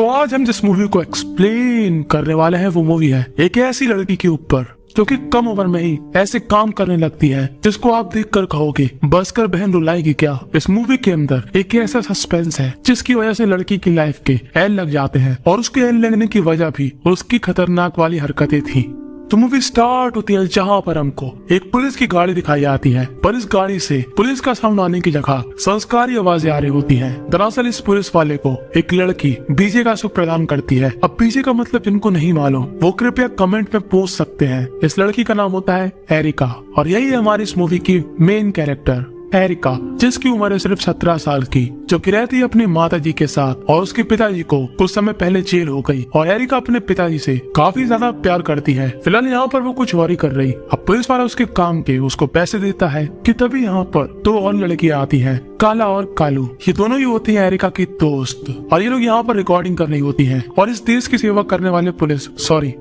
तो आज हम जिस मूवी को एक्सप्लेन करने वाले हैं वो मूवी है एक ऐसी लड़की के ऊपर जो कि कम उम्र में ही ऐसे काम करने लगती है जिसको आप देखकर कहोगे बस कर बहन रुलाएगी क्या। इस मूवी के अंदर एक ऐसा सस्पेंस है जिसकी वजह से लड़की की लाइफ के एल लग जाते हैं और उसके एल लगने की वजह भी उसकी खतरनाक वाली हरकतें थी। तो मूवी स्टार्ट होती है जहाँ पर हमको एक पुलिस की गाड़ी दिखाई जाती है, पर इस गाड़ी से पुलिस का साउंड आने की जगह संस्कारी आवाजें आ रही होती हैं। दरअसल इस पुलिस वाले को एक लड़की बीजे का सुख प्रदान करती है। अब बीजे का मतलब जिनको नहीं मालूम वो कृपया कमेंट में पूछ सकते हैं। इस लड़की का नाम होता है एरिका और यही है हमारी इस मूवी की मेन कैरेक्टर एरिका, जिसकी उम्र है सिर्फ 17 साल की, जो कि रहती है अपनी माताजी के साथ और उसके पिताजी को कुछ समय पहले जेल हो गई और एरिका अपने पिताजी से काफी ज्यादा प्यार करती है। फिलहाल यहाँ पर वो कुछ वरी कर रही। अब पुलिस वाला उसके काम के उसको पैसे देता है कि तभी यहाँ पर दो और लड़कियां आती है, काला और कालू। ये दोनों ही होती है एरिका की दोस्त और ये लोग यहाँ पर रिकॉर्डिंग कर रही होती है और इस देश की सेवा करने वाले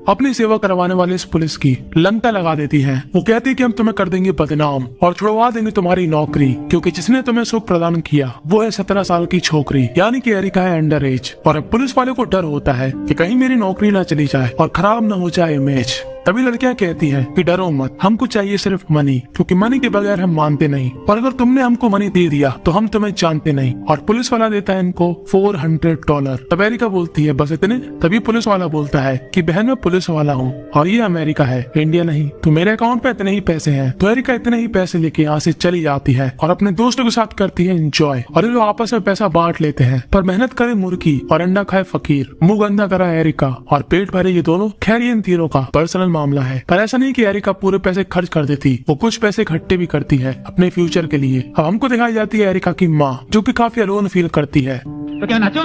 अपनी सेवा करवाने वाले इस पुलिस की लंका लगा देती है। वो कहती है कि हम तुम्हें कर देंगे बदनाम और छुड़वा देंगे तुम्हारी नौकरी, क्योंकि जिसने तुम्हें सुख प्रदान किया वो है 17 साल की छोकरी, यानी कि एरिका है अंडर एज। और अब पुलिस वाले को डर होता है कि कहीं मेरी नौकरी ना चली जाए और खराब ना हो जाए इमेज। तभी लड़कियां कहती हैं कि डरो मत, हमको चाहिए सिर्फ मनी, क्योंकि मनी के बगैर हम मानते नहीं, और अगर तुमने हमको मनी दे दिया तो हम तुम्हें जानते नहीं। और पुलिस वाला देता है इनको $400। तब एरिका बोलती है बस इतने। तभी पुलिस वाला बोलता है कि बहन मैं पुलिस वाला हूँ और ये अमेरिका है, इंडिया नहीं, तो मेरे अकाउंट पे इतने ही पैसे हैं। तो एरिका इतने ही पैसे लेके यहाँ से चली जाती है और अपने दोस्तों के साथ करती है एंजॉय और ये लोग आपस में पैसा बांट लेते हैं। पर मेहनत करे मुर्गी और अंडा खाए फकीर, मुंह गंदा करा एरिका और पेट भरे ये दोनों। खैर ये इन तीनों का पर्सनल मामला है, पर ऐसा नहीं कि एरिका पूरे पैसे खर्च कर देती, वो कुछ पैसे इकट्ठे भी करती है अपने फ्यूचर के लिए। अब हमको दिखाई जाती है एरिका की माँ, जो कि काफी अलोन फील करती है। तो क्या नाचो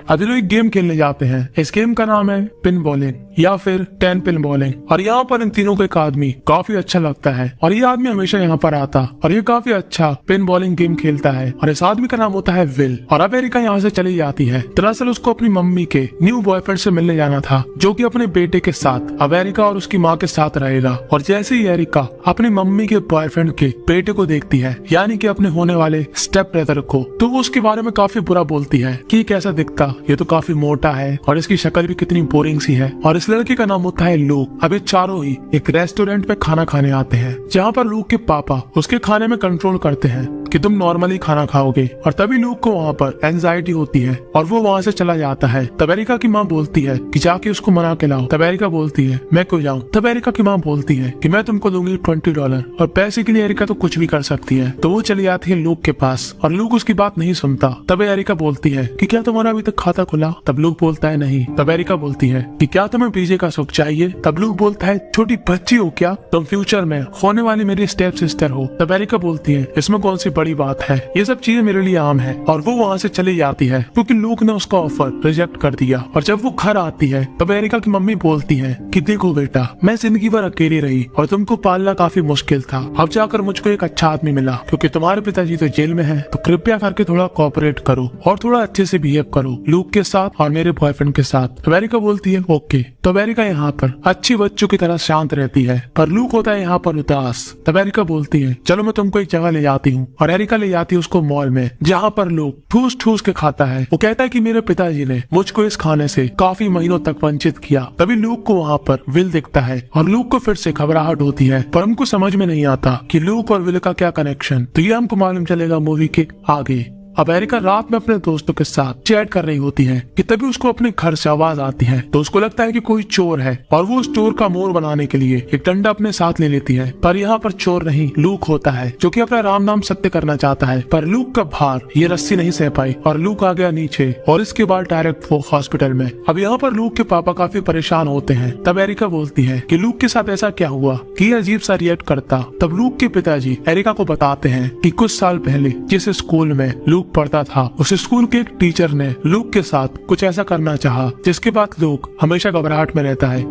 अभी लोग एक गेम खेलने जाते हैं। इस गेम का नाम है पिन बॉलिंग या फिर 10 पिन बॉलिंग और यहाँ पर इन तीनों को एक आदमी काफी अच्छा लगता है और ये आदमी हमेशा यहाँ पर आता और ये काफी अच्छा पिन बॉलिंग गेम खेलता है और इस आदमी का नाम होता है विल। और अब एरिका यहाँ से चली जाती है। दरअसल उसको अपनी मम्मी के न्यू बॉयफ्रेंड से मिलने जाना था, जो कि अपने बेटे के साथ अब एरिका और उसकी माँ के साथ रहेगा। और जैसे ही एरिका अपनी मम्मी के बॉयफ्रेंड के बेटे को देखती है, यानी कि अपने होने वाले स्टेप ब्रदर को, तो वो उसके बारे में काफी बुरा बोलती है कि कैसा दिखता, ये तो काफी मोटा है और इसकी शक्ल भी कितनी बोरिंग सी है। और इस लड़के का नाम होता है लूक। अब ये चारों ही एक रेस्टोरेंट पे खाना खाने आते हैं, जहाँ पर लूक के पापा उसके खाने में कंट्रोल करते हैं कि तुम नॉर्मली खाना खाओगे। और तभी लूक को वहाँ पर एंजाइटी होती है और वो वहाँ से चला जाता है। तब एरिका की माँ बोलती है कि जाके उसको मना के लाओ। तब एरिका बोलती है मैं क्यों जाऊँ। तब एरिका की माँ बोलती है कि मैं तुमको दूंगी $20 और पैसे के लिए एरिका तो कुछ भी कर सकती है। तो वो चली जाती है लूक के पास और लूक उसकी बात नहीं सुनता। तब एरिका बोलती है कि क्या तुम्हारा अभी तक खाता खुला। तब लूक बोलता है नहीं। तब एरिका बोलती है कि क्या तुम्हें बीजे का सुख चाहिए। तब लूक बोलता है छोटी बच्ची हो क्या तुम, फ्यूचर में होने वाली मेरी स्टेप सिस्टर हो। तब एरिका बोलती है इसमें कौन सी बड़ी बात है, ये सब चीजें मेरे लिए आम है। और वो वहाँ से चली जाती है क्योंकि लूक ने उसका ऑफर रिजेक्ट कर दिया। और जब वो घर आती है तब एरिका की मम्मी बोलती है कि देखो बेटा, मैं जिंदगी भर अकेली रही और तुमको पालना काफी मुश्किल था। अब जाकर मुझको एक अच्छा आदमी मिला, क्योंकि तुम्हारे पिताजी तो जेल में है, तो कृपया करके थोड़ा कोऑपरेट करो और थोड़ा अच्छे से बिहेव करो लूक के साथ और मेरे बॉयफ्रेंड के साथ। तो एरिका बोलती है ओके। तो एरिका यहाँ पर अच्छी बच्चों की तरह शांत रहती है, पर लूक होता है यहाँ पर उदास। तब एरिका बोलती है चलो मैं तुमको एक जगह ले जाती हूँ। और एरिका ले जाती है उसको मॉल में, जहाँ पर लूक ठूस ठूस के खाता है। वो कहता है कि मेरे पिताजी ने मुझको इस खाने से काफी महीनों तक वंचित किया। तभी लूक को वहाँ पर विल दिखता है और लूक को फिर से घबराहट होती है, पर हमको समझ में नहीं आता कि लूक और विल का क्या कनेक्शन। तो ये हमको मालूम चलेगा मूवी के आगे। अब एरिका रात में अपने दोस्तों के साथ चैट कर रही होती है कि तभी उसको अपने घर से आवाज आती है। तो उसको लगता है कि कोई चोर है और वो उस चोर का मोर बनाने के लिए एक डंडा अपने साथ ले लेती है। पर यहाँ पर चोर नहीं, लूक होता है, जो कि अपना राम नाम सत्य करना चाहता है। पर लूक का भार ये रस्सी नहीं सह पाई और लूक आ गया नीचे और इसके बाद डायरेक्ट वो हॉस्पिटल में। अब यहाँ पर लूक के पापा काफी परेशान होते हैं। तब एरिका बोलती है कि लूक के साथ ऐसा क्या हुआ कि अजीब सा रिएक्ट करता। तब लूक के पिताजी एरिका को बताते हैं कि कुछ साल पहले जिस स्कूल में लूक पढ़ता था, उस स्कूल के एक टीचर ने लूक के साथ कुछ ऐसा करना चाहा, जिसके बाद लूक हमेशा घबराहट में रहता है।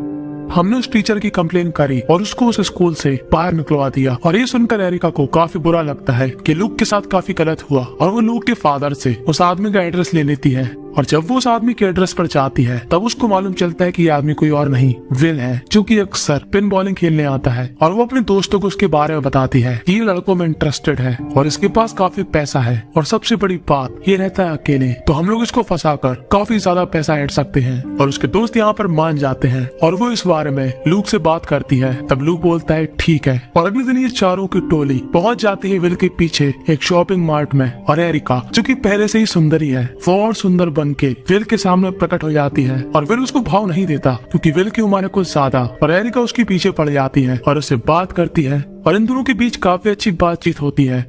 हमने उस टीचर की कंप्लेन करी और उसको उस स्कूल से बाहर निकलवा दिया। और ये सुनकर एरिका को काफी बुरा लगता है कि लूक के साथ काफी गलत हुआ और वो लूक के फादर से उस आदमी का एड्रेस ले लेती है और जब वो उस आदमी के एड्रेस पर जाती है तब उसको मालूम चलता है कि ये आदमी कोई और नहीं विल है, जो कि अक्सर पिन बॉलिंग खेलने आता है। और वो अपने दोस्तों को उसके बारे में बताती है कि ये लड़कों में इंटरेस्टेड है और इसके पास काफी पैसा है और सबसे बड़ी बात ये रहता है अकेले, तो हम लोग इसको फंसाकर काफी ज्यादा पैसा ऐड सकते हैं। और उसके दोस्त यहाँ पर मान जाते हैं और वो इस बारे में लूक से बात करती है। तब लूक बोलता है ठीक है। और अगले दिन ये चारों की टोली पहुंच जाती है विल के पीछे एक शॉपिंग मार्ट में। और एरिका जो कि पहले से ही सुंदरी है वो और सुंदर बन के विल के सामने प्रकट हो जाती है। और विल उसको भाव नहीं देता क्योंकि विल की उम्र है कुछ ज्यादा। और एरिका उसके पीछे पड़ जाती है और उससे बात करती है और इन दोनों के बीच काफी अच्छी बातचीत होती है।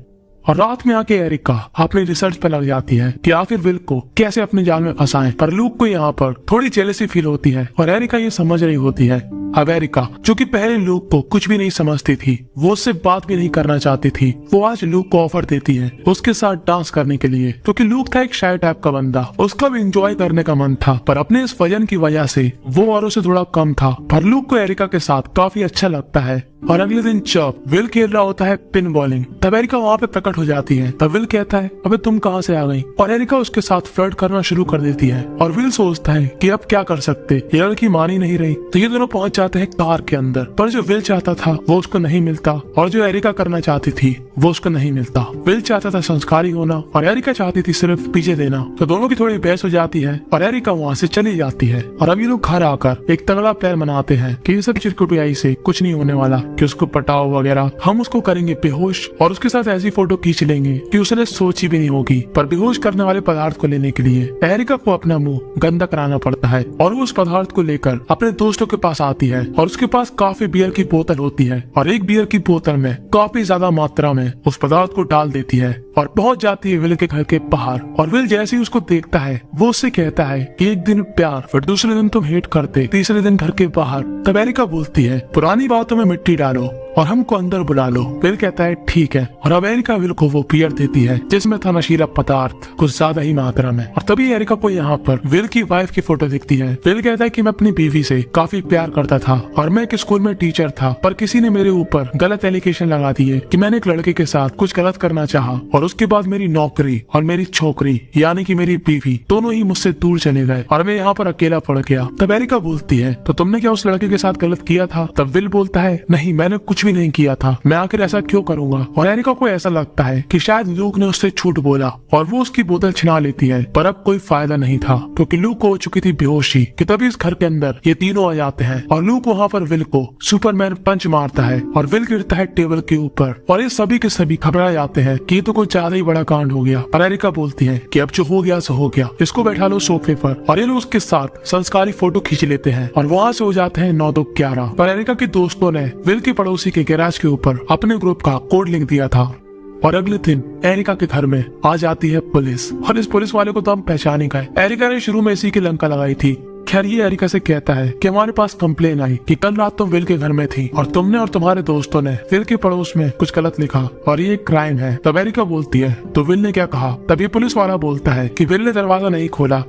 और रात में आके एरिका अपनी रिसर्च पे लग जाती है कि आखिर विल को कैसे अपने जाल में फंसाएं। पर लूक को यहाँ पर थोड़ी जेलसी फील होती है और एरिका ये समझ रही होती है। अब एरिका जो कि पहले लूक को कुछ भी नहीं समझती थी, वो उससे बात भी नहीं करना चाहती थी, वो आज लूक को ऑफर देती है उसके साथ डांस करने के लिए, क्योंकि लूक था एक शाय टाइप का बंदा, उसका भी एंजॉय करने का मन था। पर अपने इस वजन की वजह से वो औरों से थोड़ा कम था। पर लूक को एरिका के साथ काफी अच्छा लगता है। और अगले दिन जब विल खेल रहा होता है पिन बॉलिंग, तब एरिका वहाँ पे प्रकट हो जाती है। तब विल कहता है अबे तुम कहाँ से आ गई? और एरिका उसके साथ फ्लर्ट करना शुरू कर देती है। और विल सोचता है कि अब क्या कर सकते, ये लड़की मान ही नहीं रही। तो ये दोनों पहुंच जाते हैं कार के अंदर। पर जो विल चाहता था वो उसको नहीं मिलता और जो एरिका करना चाहती थी वो उसको नहीं मिलता। विल चाहता था संस्कारी होना और एरिका चाहती थी सिर्फ पीछे देना। तो दोनों की थोड़ी बहस हो जाती है और एरिका वहाँ से चली जाती है। और अब ये लोग घर आकर एक तगड़ा प्लान बनाते हैं कि ये सब चिरकुटियाई से कुछ नहीं होने वाला, कि उसको पटाओ वगैरह, हम उसको करेंगे बेहोश और उसके साथ ऐसी फोटो खींच लेंगे कि उसने सोची भी नहीं होगी। पर बेहोश करने वाले पदार्थ को लेने के लिए एरिका को अपना मुंह गंदा कराना पड़ता है और वो उस पदार्थ को लेकर अपने दोस्तों के पास आती है। और उसके पास काफी बियर की बोतल होती है और एक बियर की बोतल में काफी ज्यादा मात्रा में उस पदार्थ को डाल देती है और पहुंच जाती है विल के घर के बाहर। और विल जैसे ही उसको देखता है वो उससे कहता है कि एक दिन प्यार, फिर दूसरे दिन तुम हेट करते, तीसरे दिन घर के बाहर। तब एरिका बोलती है पुरानी बातों में मिट्टी डालो और हमको अंदर बुला लो। विल कहता है ठीक है। और अब एरिका विल को वो बियर देती है जिसमें था नशीला पदार्थ कुछ ज्यादा ही मात्रा में। और तभी एरिका को यहाँ पर विल की वाइफ की फोटो दिखती है। विल कहता है कि मैं अपनी बीवी से काफी प्यार करता था और मैं एक स्कूल में टीचर था, पर किसी ने मेरे ऊपर गलत एलिगेशन लगा दिए कि मैंने एक लड़के के साथ कुछ गलत करना चाहा और उसके बाद मेरी नौकरी और मेरी छोकरी यानी कि मेरी बीवी दोनों ही मुझसे दूर चले गए और मैं यहाँ पर अकेला पड़ गया। तब एरिका बोलती है तो तुमने क्या उस लड़के के साथ गलत किया था? तब विल बोलता है नहीं, मैंने कुछ भी नहीं किया था, मैं आखिर ऐसा क्यों करूंगा? और एरिका को ऐसा लगता है कि शायद लूक ने उससे झूठ बोला और वो उसकी बोतल छिना लेती है। पर अब कोई फायदा नहीं था क्योंकि लूक हो चुकी थी बेहोशी कि तभी इस घर के अंदर ये तीनों आ जाते हैं और लूक वहाँ पर विल को सुपरमैन पंच मारता है और विल गिरता है टेबल के ऊपर। और ये सभी के सभी घबरा जाते हैं कि ये तो कुछ ज्यादा ही बड़ा कांड हो गया। और एरिका बोलती है कि अब जो हो गया सो हो गया, इसको बैठा लो सोफे पर। और ये लोग उसके साथ संस्कारी फोटो खींच लेते हैं और वहाँ से हो जाते हैं 9 2 11। पर एरिका के दोस्तों ने विल के पड़ोसी के गैराज के ऊपर अपने ग्रुप का कोड लिख दिया था। और अगले दिन एरिका के घर में आ जाती है पुलिस और इस पुलिस वाले को तो हम पहचान ही गए। एरिका ने शुरू में इसी की लंका लगाई थी। खैर ये एरिका से कहता है कि हमारे पास कंप्लेन आई कि कल रात तुम विल के घर में थी और तुमने और तुम्हारे दोस्तों ने विल के पड़ोस में कुछ गलत लिखा और ये क्राइम है। तब एरिका बोलती है तो विल ने क्या कहा? तभी पुलिस वाला बोलता है कि विल ने दरवाजा नहीं खोला।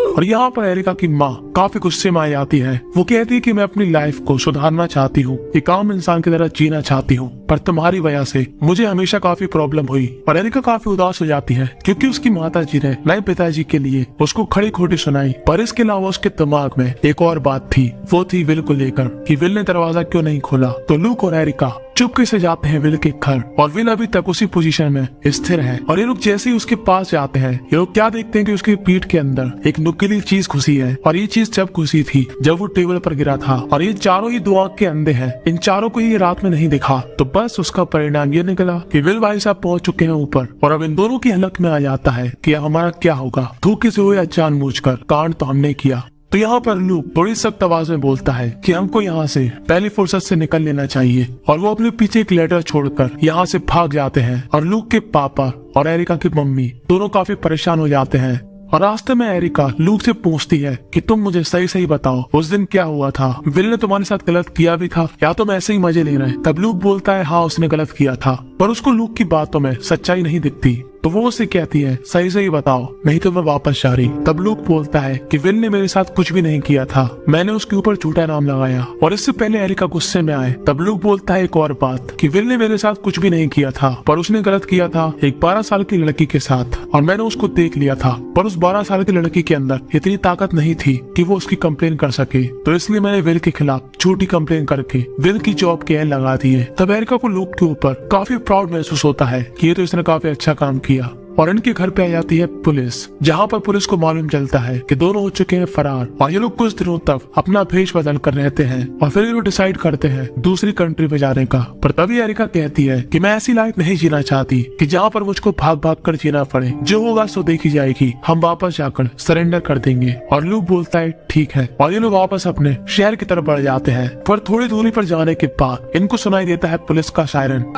और यहाँ पर एरिका की माँ काफी गुस्से में आ जाती है। वो कहती है कि मैं अपनी लाइफ को सुधारना चाहती हूँ, एक आम इंसान की तरह जीना चाहती हूँ, पर तुम्हारी वजह से मुझे हमेशा काफी प्रॉब्लम हुई। और एरिका काफी उदास हो जाती है क्योंकि उसकी माता जी ने नए पिताजी के लिए उसको खड़ी खोटी सुनाई। पर इसके अलावा उसके दिमाग में एक और बात थी, वो थी विल को लेकर कि विल ने दरवाजा क्यों नहीं खोला। तो लूक और एरिका चुपके से जाते हैं विल के घर और विल अभी तक उसी पोजीशन में स्थिर है। और ये लोग जैसे ही उसके पास जाते हैं ये लोग क्या देखते हैं कि उसकी पीठ के अंदर एक नुकीली चीज घुसी है। और ये चीज जब घुसी थी जब वो टेबल पर गिरा था। और ये चारों ही 2 आंख के अंधे हैं, इन चारों को ये रात में नहीं दिखा। तो बस उसका परिणाम ये निकला कि विल भाई साहब पहुंच चुके हैं ऊपर और अब इन दोनों की हलक में आ जाता है कि हमारा क्या होगा, धोखे से हो या जानबूझकर, कांड तो हमने किया। तो यहाँ पर लूक थोड़ी सख्त आवाज में बोलता है कि हमको यहाँ से पहली फुर्सत से निकल लेना चाहिए। और वो अपने पीछे एक लेटर छोड़कर यहाँ से भाग जाते हैं। और लूक के पापा और एरिका की मम्मी दोनों काफी परेशान हो जाते हैं। और रास्ते में एरिका लूक से पूछती है कि तुम मुझे सही सही बताओ उस दिन क्या हुआ था, विल ने तुम्हारे साथ गलत किया भी था या तुम ऐसे ही मजे ले रहे? तब लूक बोलता है हाँ उसने गलत किया था। पर उसको लूक की बातों में सच्चाई नहीं दिखती। तो वो उससे कहती है सही सही बताओ, नहीं तो मैं वापस जा रही। तब लूक बोलता है कि विल ने मेरे साथ कुछ भी नहीं किया था, मैंने उसके ऊपर झूठा नाम लगाया। और इससे पहले एरिका गुस्से में आए तब लूक बोलता है एक और बात कि विल ने मेरे साथ कुछ भी नहीं किया था, पर उसने गलत किया था एक 12 साल की लड़की के साथ, और मैंने उसको देख लिया था, पर उस 12 साल की लड़की के अंदर इतनी ताकत नहीं थी कि वो उसकी कंप्लेन कर सके, तो इसलिए मैंने विल के खिलाफ झूठी कंप्लेन करके विल की जॉब के एन लगा दी है। तब एरिका को लूक के ऊपर काफी प्राउड महसूस होता है कि ये तो इसने काफी अच्छा काम किया। और इनके घर पे आ जाती है पुलिस, जहाँ पर पुलिस को मालूम चलता है कि दोनों हो चुके हैं फरार, और ये लोग कुछ दिनों तक अपना भेष बदल कर रहते हैं, और फिर ये लोग डिसाइड करते हैं दूसरी कंट्री में जाने का। पर तभी एरिका कहती है कि मैं ऐसी लाइफ नहीं जीना चाहती कि जहाँ पर मुझको भाग भाग कर जीना पड़े, जो होगा सो देखी जाएगी, हम वापस जाकर सरेंडर कर देंगे। और लूक बोलता है ठीक है, और ये लोग वापस अपने शहर की तरफ बढ़ जाते हैं। पर थोड़ी दूरी पर जाने के बाद इनको सुनाई देता है पुलिस का सायरन,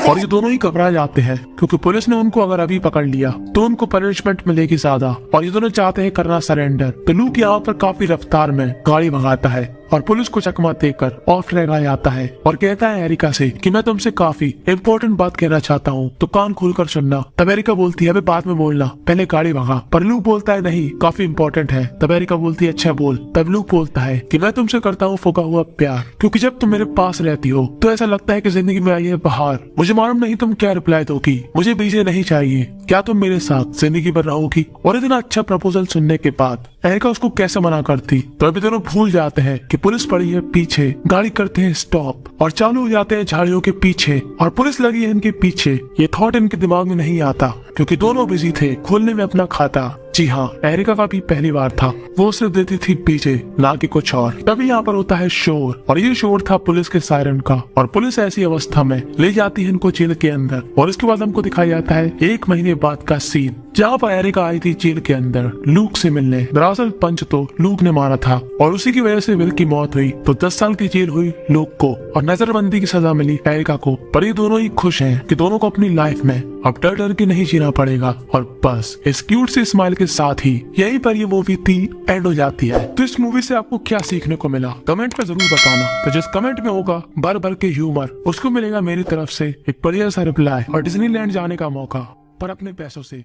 और ये दोनों ही घबरा जाते हैं क्योंकि पुलिस ने उनको अगर अभी पकड़ लिया तो उनको पनिशमेंट मिलेगी ज्यादा, और ये दोनों चाहते हैं करना सरेंडर। तो लूक यहाँ पर काफी रफ्तार में गाड़ी भगाता है और पुलिस को चकमा देकर ऑफ लगा जाता है, और कहता है एरिका से कि मैं तुमसे काफी इम्पोर्टेंट बात कहना चाहता हूँ, तो कान खोलकर सुनना। तब एरिका बोलती है अबे बाद में बोलना, पहले गाड़ी भगा। पर लूक बोलता है नहीं काफी इम्पोर्टेंट है। तब एरिका बोलती है अच्छा बोल। तब लूक बोलता है कि मैं तुमसे करता हूँ फूका हुआ प्यार, क्योंकि जब तुम मेरे पास रहती हो तो ऐसा लगता है कि जिंदगी में आई है बहार। मुझे मालूम नहीं तुम क्या रिप्लाई दोगी, मुझे बीजे नहीं चाहिए, क्या तुम मेरे साथ जिंदगी भर रहोगी। और इतना अच्छा प्रपोजल सुनने के बाद एरिका उसको कैसे मना करती। तो अभी दोनों भूल जाते हैं कि पुलिस पड़ी है पीछे, गाड़ी करते हैं स्टॉप और चालू हो जाते हैं झाड़ियों के पीछे, और पुलिस लगी है इनके पीछे। ये थॉट इनके दिमाग में नहीं आता क्योंकि दोनों बिजी थे खोलने में अपना खाता। जी हाँ, एरिका का भी पहली बार था, वो सिर्फ देती थी पीछे ना कि कुछ और। तभी यहाँ पर होता है शोर, और ये शोर था पुलिस के सायरन का, और पुलिस ऐसी अवस्था में ले जाती है इनको जेल के अंदर। और इसके बाद हमको दिखाया जाता है 1 महीने बाद का सीन, जहाँ पर एरिका आई थी जेल के अंदर लूक से मिलने। दरअसल पंच तो लूक ने मारा था और उसी की वजह से विल की मौत हुई, तो 10 साल की जेल हुई लूक को और नजरबंदी की सजा मिली एरिका को। पर ये दोनों ही खुश हैं कि दोनों को अपनी लाइफ में अब डर डर के नहीं जीना पड़ेगा। और बस इस क्यूट सी स्माइल के साथ ही यहीं पर ये मूवी थी एंड हो जाती है। तो इस मूवी से आपको क्या सीखने को मिला कमेंट में जरूर बताना। तो जिस कमेंट में होगा भर भर के ह्यूमर, उसको मिलेगा मेरी तरफ से एक बढ़िया सा रिप्लाई और डिज्नीलैंड जाने का मौका, पर अपने पैसों से।